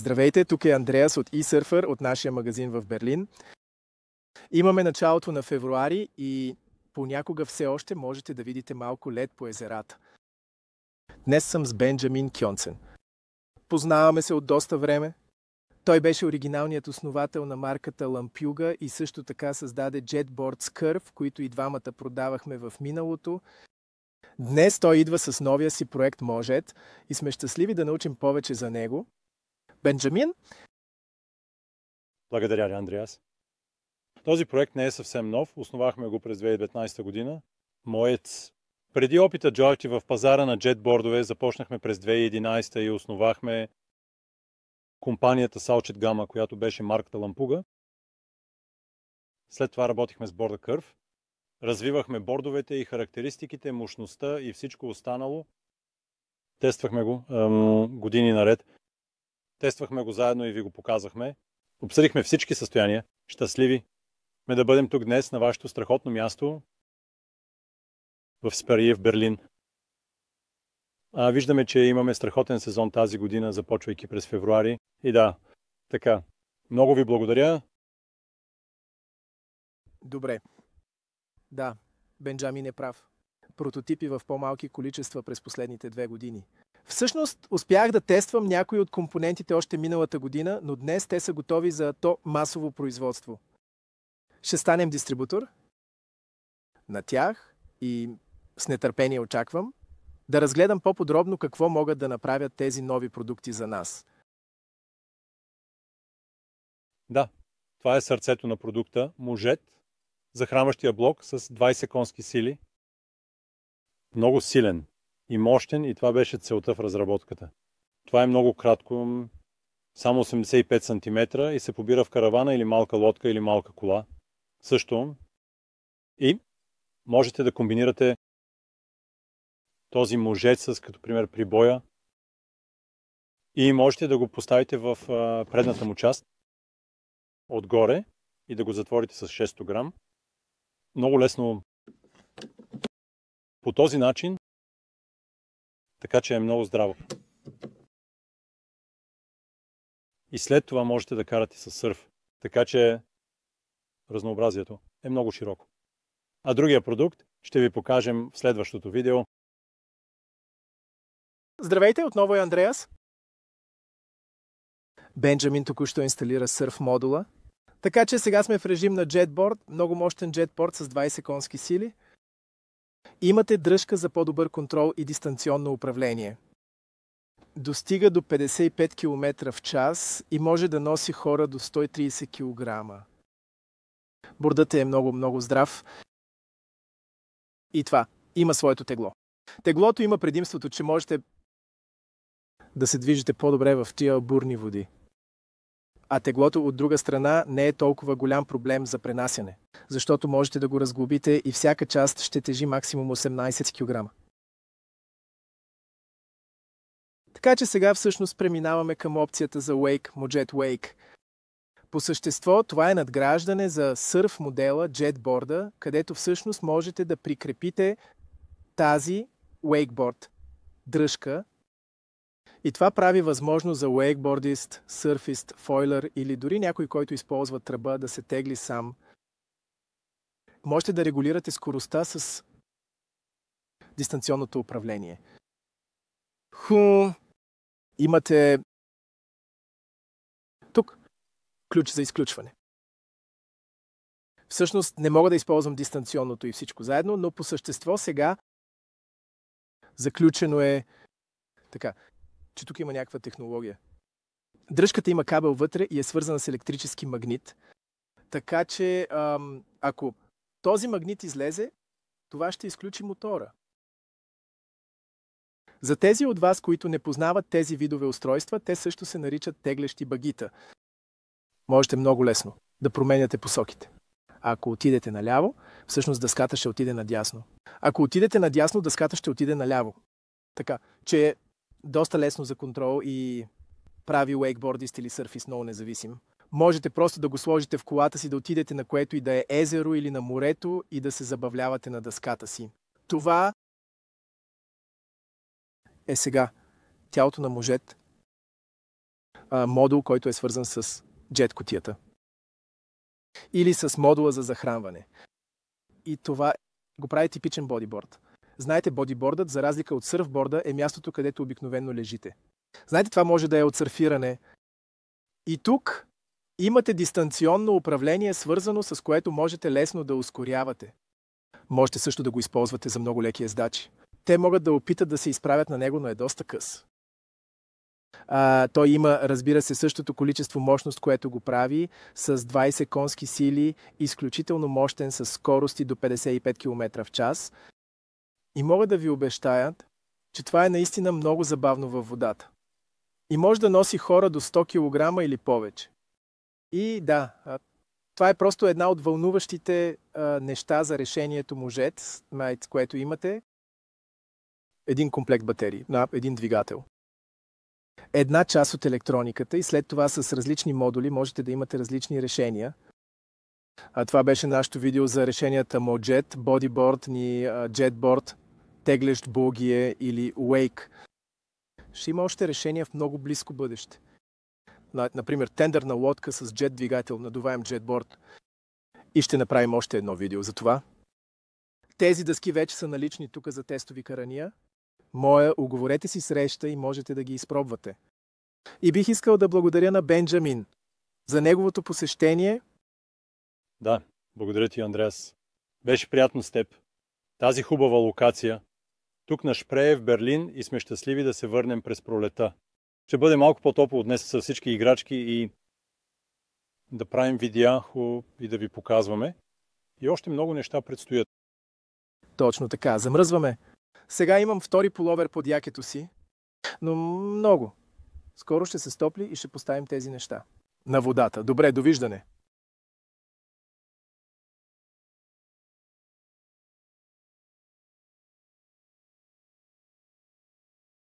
Здравейте, тук е Андреас от eSurfer, от нашия магазин в Берлин. Имаме началото на февруари и понякога все още можете да видите малко лед по езерата. Днес съм с Бенджамин Кьонцен. Познаваме се от доста време. Той беше оригиналният основател на марката Lampuga и също така създаде Jetboards Curve, които и двамата продавахме в миналото. Днес той идва с новия си проект Может и сме щастливи да научим повече за него. Бенджамин? Благодаря, Андреас. Този проект не е съвсем нов. Основахме го през 2019 година. Преди опита Джорджи в пазара на джетбордове започнахме през 2011 и основахме компанията Salchet Gamma, която беше марката Lampuga. След това работихме с борда Curve. Развивахме бордовете и характеристиките, мощността и всичко останало. Тествахме го години наред. Тествахме го заедно и ви го показахме. Обсъдихме всички състояния. Щастливи сме да бъдем тук днес на вашето страхотно място в Сперие в Берлин. Виждаме, че имаме страхотен сезон тази година, започвайки през февруари. И да, така. Много ви благодаря. Добре. Да, Бенджамин е прав. Прототипи в по-малки количества през последните 2 години. Всъщност, успях да тествам някои от компонентите още миналата година, но днес те са готови за то масово производство. Ще станем дистрибутор на тях и с нетърпение очаквам да разгледам по-подробно какво могат да направят тези нови продукти за нас. Да, това е сърцето на продукта, Может, захранващия блок с 20 конски сили. Много силен и мощен и това беше целта в разработката. Това е много кратко, само 85 см и се побира в каравана или малка лодка или малка кола. Също и можете да комбинирате този может с, като пример, прибоя и можете да го поставите в предната му част отгоре и да го затворите с 600 грам. Много лесно по този начин, така че е много здраво. И след това можете да карате с сърф, така че разнообразието е много широко. А другия продукт ще ви покажем в следващото видео. Здравейте, отново е Андреас. Бенджамин току-що инсталира сърф модула. Така че сега сме в режим на джетборд, много мощен джетборд с 20 конски сили. Имате дръжка за по-добър контрол и дистанционно управление. Достига до 55 км в час и може да носи хора до 130 кг. Бордът е много здрав. И това, има своето тегло. Теглото има предимството, че можете да се движите по-добре в тия бурни води. А теглото от друга страна не е толкова голям проблем за пренасяне, защото можете да го разглобите и всяка част ще тежи максимум 18 кг. Така че сега всъщност преминаваме към опцията за Wake, Mojet Wake. По същество това е надграждане за сърф модела джетборда, където всъщност можете да прикрепите тази wakeboard дръжка. И това прави възможно за wakeboardист, сърфист, фойлер или дори някой, който използва тръба да се тегли сам. Можете да регулирате скоростта с дистанционното управление. Имате тук ключ за изключване. Всъщност не мога да използвам дистанционното и всичко заедно, но по същество сега заключено е така, че тук има някаква технология. Дръжката има кабел вътре и е свързана с електрически магнит. Така че, ако този магнит излезе, това ще изключи мотора. За тези от вас, които не познават тези видове устройства, те също се наричат теглещи багита. Можете много лесно да променяте посоките. Ако отидете наляво, всъщност дъската ще отиде надясно. Ако отидете надясно, дъската ще отиде наляво. Така, че е доста лесно за контрол и прави wakeboardист или сърфист много независим. Можете просто да го сложите в колата си, да отидете на което и да е езеро или на морето и да се забавлявате на дъската си. Това е сега тялото на Может. модул, който е свързан с джет кутията. Или с модула за захранване. И това го прави типичен бодиборд. Знаете, бодибордът, за разлика от сърфборда, е мястото, където обикновено лежите. Знаете, това може да е от сърфиране. И тук имате дистанционно управление, свързано с което можете лесно да ускорявате. Можете също да го използвате за много леки ездачи. Те могат да опитат да се изправят на него, но е доста къс. Той има, разбира се, същото количество мощност, което го прави, с 20 конски сили, изключително мощен, с скорости до 55 км в час. И мога да ви обещаят, че това е наистина много забавно във водата. И може да носи хора до 100 кг или повече. И да, това е просто една от вълнуващите неща за решението му JET, което имате. Един комплект батерии, един двигател. Една част от електрониката и след това с различни модули можете да имате различни решения. Това беше нашето видео за решенията MoJet, бодиборд ни, JetBoard, теглещ булгие или Wake. Ще има още решения в много близко бъдеще. Например, тендърна лодка с джет двигател, надуваем JetBoard. И ще направим още едно видео за това. Тези дъски вече са налични тук за тестови карания. Моя, уговорете си среща и можете да ги изпробвате. И бих искал да благодаря на Бенджамин за неговото посещение. Да, благодаря ти, Андреас. Беше приятно с теб. Тази хубава локация. Тук на Шпрее в Берлин и сме щастливи да се върнем през пролета. Ще бъде малко по-топло днес с всички играчки и да правим видеа и да ви показваме. И още много неща предстоят. Точно така, замръзваме. Сега имам втори пуловер под якето си, но много. Скоро ще се стопли и ще поставим тези неща. На водата. Добре, довиждане!